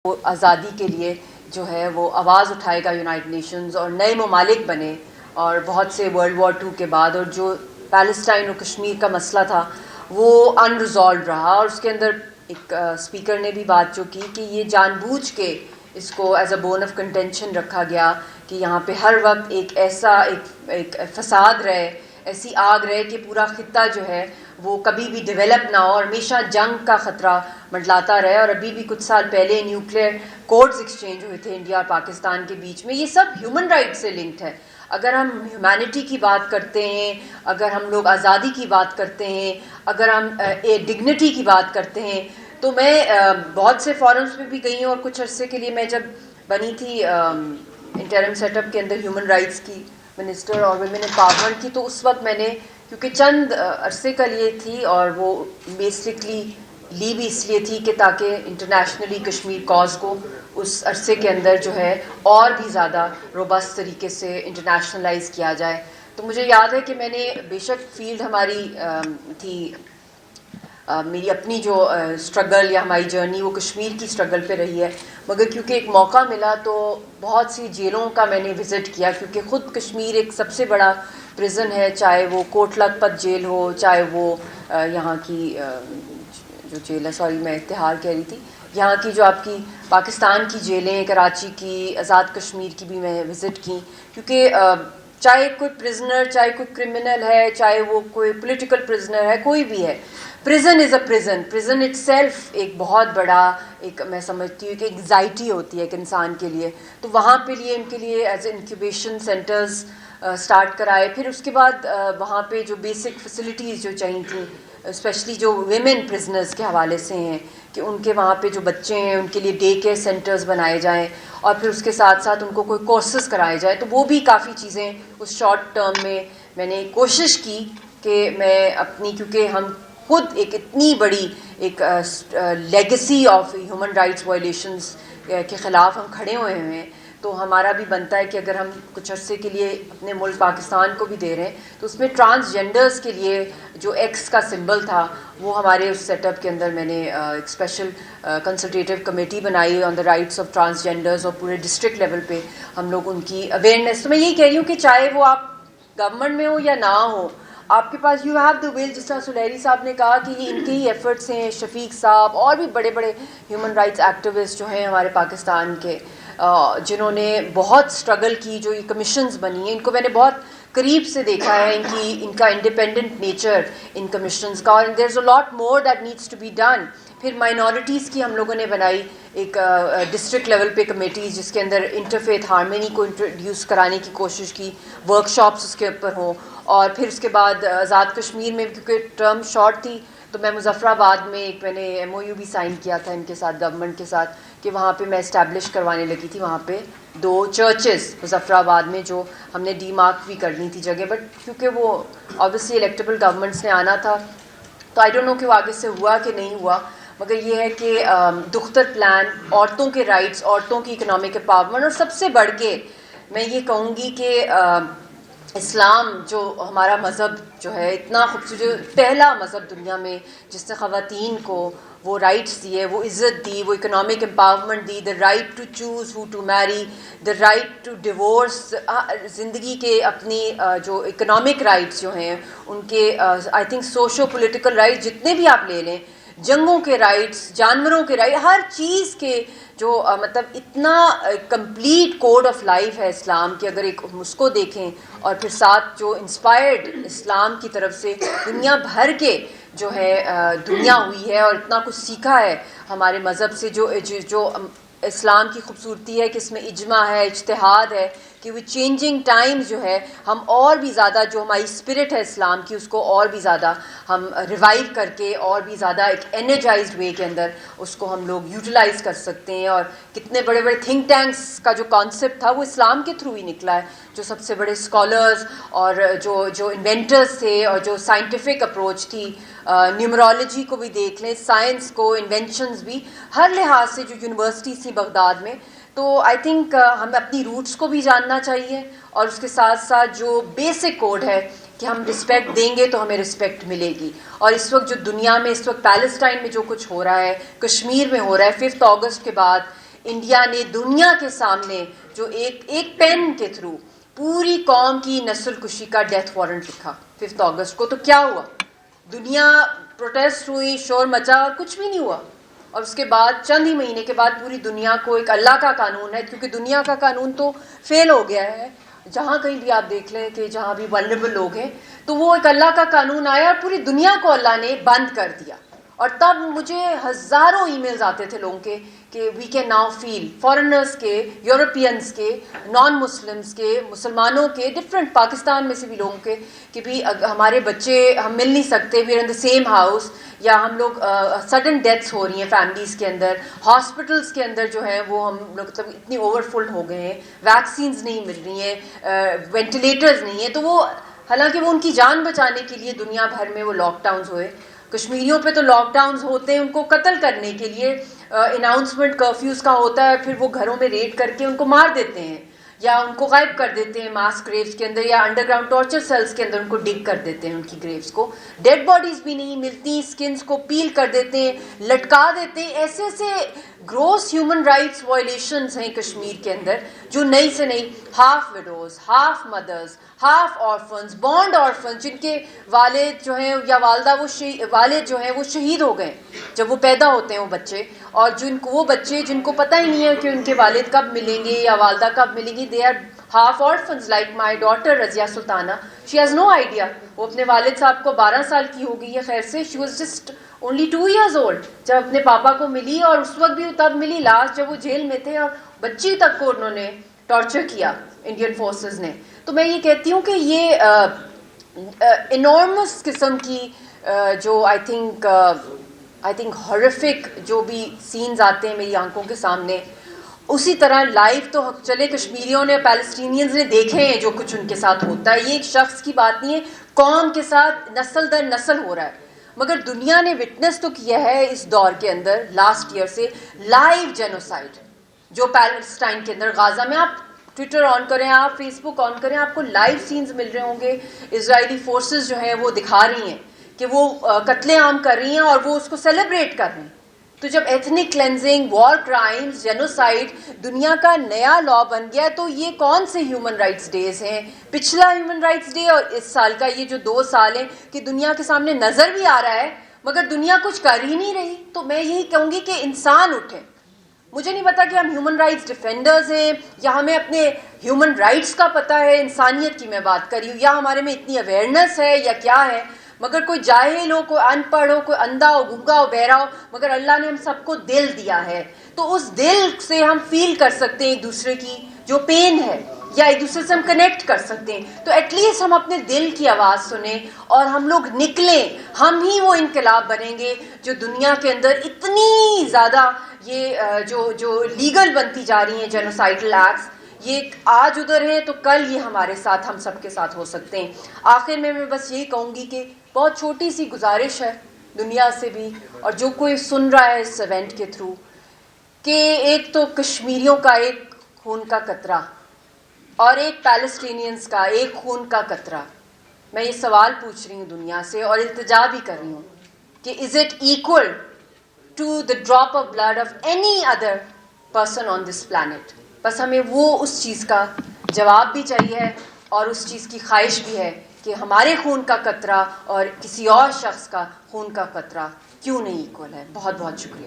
وہ آزادی کے لیے جو ہے وہ آواز اٹھائے گا یونائٹڈ نیشنز اور نئے ممالک بنے. اور بہت سے ورلڈ وار 2 کے بعد اور جو پیلسٹائن اور کشمیر کا مسئلہ تھا وہ ان ریزالوڈ رہا, اور اس کے اندر ایک اسپیکر نے بھی بات جو کی کہ یہ جان بوجھ کے اس کو as a bone of contention رکھا گیا کہ یہاں پہ ہر وقت ایک ایسا ایک فساد رہے, ایسی آگ رہے کہ پورا خطہ جو ہے وہ کبھی بھی ڈیولپ نہ ہو اور ہمیشہ جنگ کا خطرہ منڈلاتا رہے. اور ابھی بھی کچھ سال پہلے نیوکلیئر کوڈز ایکسچینج ہوئے تھے انڈیا اور پاکستان کے بیچ میں. یہ سب ہیومن رائٹ سے لنکڈ ہے. اگر ہم ہیومینٹی کی بات کرتے ہیں, اگر ہم لوگ آزادی کی بات کرتے ہیں, اگر ہم ڈگنیٹی کی بات کرتے ہیں, تو میں بہت سے فورمز پہ بھی گئی ہوں. اور کچھ عرصے کے لیے میں جب بنی تھی انٹرم سیٹ اپ کے اندر ہیومن رائٹس کی منسٹر اور ویمن امپاورمنٹ کی, تو اس وقت میں نے کیونکہ چند عرصے کا لیے تھی اور وہ بیسکلی لی بھی اس لیے تھی کہ تاکہ انٹرنیشنلی کشمیر کاز کو اس عرصے کے اندر جو ہے اور بھی زیادہ روبست طریقے سے انٹرنیشنلائز کیا جائے. تو مجھے یاد ہے کہ میں نے بے شک فیلڈ ہماری تھی, میری اپنی جو اسٹرگل یا ہماری جرنی وہ کشمیر کی اسٹرگل پہ رہی ہے, مگر کیونکہ ایک موقع ملا تو بہت سی جیلوں کا میں نے وزٹ کیا, کیونکہ خود کشمیر ایک سب سے بڑا پرزن ہے, چاہے وہ کوٹ لکھپت جیل ہو, چاہے وہ یہاں کی جو جیل ہے, سوری میں اتحاد کہہ رہی تھی, یہاں کی جو آپ کی پاکستان کی جیلیں, کراچی کی, آزاد کشمیر کی بھی میں وزٹ کی. کیونکہ چاہے کوئی پرزنر, چاہے کوئی کرمنل ہے, چاہے وہ کوئی پولیٹیکل پرزنر ہے, کوئی بھی ہے, person is a person it self ایک بہت بڑا ایک میں سمجھتی ہوں کہ انگزائٹی ہوتی ہے ایک انسان کے لیے. تو وہاں پہ لیے ان کے لیے as a incubation centres start کرائے. پھر اس کے بعد وہاں پہ جو بیسک فیسلٹیز جو چاہیے تھیں, اسپیشلی جو ویمن پرزنرز کے حوالے سے ہیں, کہ ان کے وہاں پہ جو بچے ہیں ان کے لیے ڈے کیئر سینٹرز بنائے جائیں, اور پھر اس کے ساتھ ساتھ ان کو کوئی کورسز کرائے جائیں. تو وہ بھی کافی چیزیں اس شارٹ ٹرم میں نے کوشش کی کہ میں اپنی, کیونکہ ہم خود ایک اتنی بڑی ایک legacy of human rights violations کے خلاف ہم کھڑے ہوئے ہیں, تو ہمارا بھی بنتا ہے کہ اگر ہم کچھ عرصے کے لیے اپنے ملک پاکستان کو بھی دے رہے ہیں, تو اس میں ٹرانسجینڈرز کے لیے جو ایکس کا سمبل تھا وہ ہمارے اس سیٹ اپ کے اندر میں نے ایک اسپیشل کنسلٹیٹیو کمیٹی بنائی آن دا رائٹس آف ٹرانسجینڈرز, اور پورے ڈسٹرکٹ لیول پہ ہم لوگ ان کی اویئرنیس. تو میں یہی کہہ رہی ہوں کہ چاہے وہ آپ گورنمنٹ میں ہو یا نہ ہو, آپ کے پاس یو ہیو دا ول. جس طرح سلیری صاحب نے کہا کہ یہ ان کے ہی ایفرٹس ہیں, شفیق صاحب اور بھی بڑے بڑے ہیومن رائٹس ایکٹیوسٹ جو ہیں ہمارے پاکستان کے, جنہوں نے بہت اسٹرگل کی. جو یہ کمیشنز بنی ہیں ان کو میں نے بہت قریب سے دیکھا ہے, ان کا انڈیپینڈنٹ نیچر ان کمیشنز کا, اور there is a lot more that needs to be done. پھر مائنورٹیز کی ہم لوگوں نے بنائی ایک ڈسٹرکٹ لیول پہ کمیٹیز, جس کے اندر انٹرفیتھ ہارمنی کو انٹروڈیوس کرانے کی کوشش کی, ورک شاپس اس کے اوپر ہوں. اور پھر اس کے بعد آزاد کشمیر میں کیونکہ ٹرم شارٹ تھی تو میں مظفر آباد میں ایک میں نے ایم او یو بھی سائن کیا تھا ان کے ساتھ, گورنمنٹ کے ساتھ, کہ وہاں پہ میں اسٹیبلش کروانے لگی تھی وہاں پہ 2 چرچز مظفر آباد میں, جو ہم نے ڈی مارک بھی کرنی تھی جگہ, بٹ کیونکہ وہ آبویسلی الیکٹیبل گورنمنٹس نے آنا تھا تو آئی ڈونٹ نو کہ وہ آگے سے ہوا کہ نہیں ہوا. مگر یہ ہے کہ دختر پلان, عورتوں کے رائٹس, عورتوں کی اکنامک امپاورمنٹ, اور سب سے بڑھ کے میں یہ کہوں گی کہ اسلام جو ہمارا مذہب جو ہے اتنا خوبصورت, پہلا مذہب دنیا میں جس نے خواتین کو وہ رائٹس دیے, وہ عزت دی, وہ اکنامک امپاورمنٹ دی, the right to choose who to marry, the right to divorce, زندگی کے اپنی جو اکنامک رائٹس جو ہیں ان کے, I think socio political rights جتنے بھی آپ لے لیں, جنگوں کے رائٹس, جانوروں کے رائٹ, ہر چیز کے جو مطلب اتنا کمپلیٹ کوڈ آف لائف ہے اسلام کی. اگر ایک اس کو دیکھیں, اور پھر ساتھ جو انسپائرڈ اسلام کی طرف سے دنیا بھر کے جو ہے دنیا ہوئی ہے اور اتنا کچھ سیکھا ہے ہمارے مذہب سے, جو اسلام کی خوبصورتی ہے کہ اس میں اجماع ہے, اجتہاد ہے, کہ وہ چینجنگ ٹائمز جو ہے ہم اور بھی زیادہ جو ہماری اسپرٹ ہے اسلام کی اس کو اور بھی زیادہ ہم ریوائیو کر کے اور بھی زیادہ ایک انرجائزڈ وے کے اندر اس کو ہم لوگ یوٹیلائز کر سکتے ہیں. اور کتنے بڑے بڑے تھنک ٹینکس کا جو کانسیپٹ تھا وہ اسلام کے تھرو ہی نکلا ہے, جو سب سے بڑے اسکالرز اور جو انوینٹرز تھے, اور جو سائنٹیفک اپروچ تھی, نیومرالوجی کو بھی دیکھ لیں, سائنس کو, انوینشنز بھی, ہر لحاظ سے جو یونیورسٹیز تھیں بغداد میں. تو آئی تھنک ہمیں اپنی روٹس کو بھی جاننا چاہیے, اور اس کے ساتھ ساتھ جو بیسک کوڈ ہے کہ ہم رسپیکٹ دیں گے تو ہمیں رسپیکٹ ملے گی. اور اس وقت جو دنیا میں اس وقت پیلسٹائن میں جو کچھ ہو رہا ہے, کشمیر میں ہو رہا ہے, 5 اگست کے بعد انڈیا نے دنیا کے سامنے جو ایک پین کے تھرو پوری قوم کی نسل کشی کا ڈیتھ وارنٹ لکھا 5 اگست کو، تو کیا ہوا؟ دنیا پروٹیسٹ ہوئی، شور مچا، اور کچھ بھی نہیں ہوا. اور اس کے بعد چند ہی مہینے کے بعد پوری دنیا کو ایک اللہ کا قانون ہے، کیونکہ دنیا کا قانون تو فیل ہو گیا ہے، جہاں کہیں بھی آپ دیکھ لیں کہ جہاں بھی ولنریبل لوگ ہیں، تو وہ ایک اللہ کا قانون آیا اور پوری دنیا کو اللہ نے بند کر دیا. اور تب مجھے ہزاروں ای میلز آتے تھے لوگوں کے کہ we can now feel, foreigners کے، یورپینس کے، نان مسلمس کے، مسلمانوں کے، ڈفرینٹ پاکستان میں سے بھی لوگوں کے، کہ بھی ہمارے بچے ہم مل نہیں سکتے، we are in the same house, یا ہم لوگ سڈن ڈیتھس ہو رہی ہیں فیملیز کے اندر، ہاسپٹلس کے اندر جو ہے وہ ہم لوگ مطلب اتنی اوور فل ہو گئے ہیں، ویکسینز نہیں مل رہی ہیں، وینٹیلیٹرز نہیں ہیں. تو وہ حالانکہ وہ ان کی جان بچانے کے لیے دنیا بھر میں وہ لاک ڈاؤنز ہوئے. کشمیریوں پہ تو لاک ڈاؤنز ہوتے ہیں ان کو قتل کرنے کے لیے، اناؤنسمنٹ کرفیوز کا ہوتا ہے، پھر وہ گھروں میں ریڈ کر کے ان کو مار دیتے ہیں یا ان کو غائب کر دیتے ہیں ماس گریوز کے اندر، یا انڈر گراؤنڈ ٹارچر سیلز کے اندر ان کو ڈگ کر دیتے ہیں، ان کی گریوز کو. ڈیڈ باڈیز بھی نہیں ملتی، سکنز کو پیل کر دیتے ہیں، لٹکا دیتے ہیں. ایسے ایسے گروس ہیومن رائٹس وائلیشنز ہیں کشمیر کے اندر، جو نئی سے نئی half widows, half mothers, half orphans, bond orphans, جن کے والد جو ہیں یا والدہ والد جو ہیں وہ شہید ہو گئے جب وہ پیدا ہوتے ہیں وہ بچے، اور وہ بچے جن کو پتہ ہی نہیں ہے کہ ان کے والد کب ملیں گے یا والدہ کب ملیں گی، they are half orphans like my daughter Razia Sultana. she has no idea. وہ اپنے والد صاحب کو 12 سال کی ہو گئی ہے خیر سے، she was just only 2 years old جب اپنے پاپا کو ملی، اور اس وقت بھی تب ملی لاسٹ جب وہ جیل میں تھے، اور بچی تک کو انہوں نے ٹارچر کیا انڈین فورسز نے. تو میں یہ کہتی ہوں کہ یہ انارمس قسم کی جو آئی تھنک ہارفک جو بھی سینز آتے ہیں میری آنکھوں کے سامنے، اسی طرح لائف تو چلے کشمیریوں نے، پیلسٹینینز نے دیکھے ہیں جو کچھ ان کے ساتھ ہوتا ہے. یہ ایک شخص کی بات نہیں ہے، قوم کے ساتھ نسل در نسل ہو رہا ہے. مگر دنیا نے وٹنس تو کیا ہے اس دور کے اندر، لاسٹ ایئر سے، لائیو جینوسائڈ جو پیلسٹائن کے اندر، غازہ میں. آپ ٹویٹر آن کریں، آپ فیس بک آن کریں، آپ کو لائیو سینز مل رہے ہوں گے. اسرائیلی فورسز جو ہیں وہ دکھا رہی ہیں کہ وہ قتل عام کر رہی ہیں اور وہ اس کو سیلیبریٹ کر رہی ہیں. تو جب ethnic cleansing, war crimes, genocide دنیا کا نیا لا بن گیا، تو یہ کون سے ہیومن رائٹس ڈیز ہیں؟ پچھلا ہیومن رائٹس ڈے اور اس سال کا یہ جو 2 سال ہیں کہ دنیا کے سامنے نظر بھی آ رہا ہے مگر دنیا کچھ کر ہی نہیں رہی. تو میں یہی کہوں گی کہ انسان اٹھیں. مجھے نہیں پتا کہ ہم ہیومن رائٹس ڈیفینڈرز ہیں یا ہمیں اپنے ہیومن رائٹس کا پتہ ہے، انسانیت کی میں بات کر رہی ہوں، یا ہمارے میں اتنی اویئرنیس ہے یا کیا ہے. مگر کوئی جاہل ہو، کوئی ان پڑھ ہو، کوئی اندھا ہو، گونگا ہو، بہرا ہو، مگر اللہ نے ہم سب کو دل دیا ہے، تو اس دل سے ہم فیل کر سکتے ہیں ایک دوسرے کی جو پین ہے، یا ایک دوسرے سے ہم کنیکٹ کر سکتے ہیں. تو ایٹ لیسٹ ہم اپنے دل کی آواز سنیں اور ہم لوگ نکلیں. ہم ہی وہ انقلاب بنیں گے جو دنیا کے اندر اتنی زیادہ یہ جو لیگل بنتی جا رہی ہیں جینوسائڈل ایکٹس، یہ آج ادھر ہیں تو کل یہ ہمارے ساتھ، ہم سب کے ساتھ ہو سکتے ہیں. آخر میں بس یہی کہوں گی کہ بہت چھوٹی سی گزارش ہے دنیا سے بھی، اور جو کوئی سن رہا ہے اس ایونٹ کے تھرو، کہ ایک تو کشمیریوں کا ایک خون کا قطرہ اور ایک پیلسٹینینز کا ایک خون کا قطرہ. میں یہ سوال پوچھ رہی ہوں دنیا سے اور التجا بھی کر رہی ہوں کہ is it equal to the drop of blood of any other person on this planet? بس ہمیں وہ اس چیز کا جواب بھی چاہیے اور اس چیز کی خواہش بھی ہے کہ ہمارے خون کا قطرہ اور کسی اور شخص کا خون کا قطرہ کیوں نہیں ایکول ہے. بہت بہت شکریہ.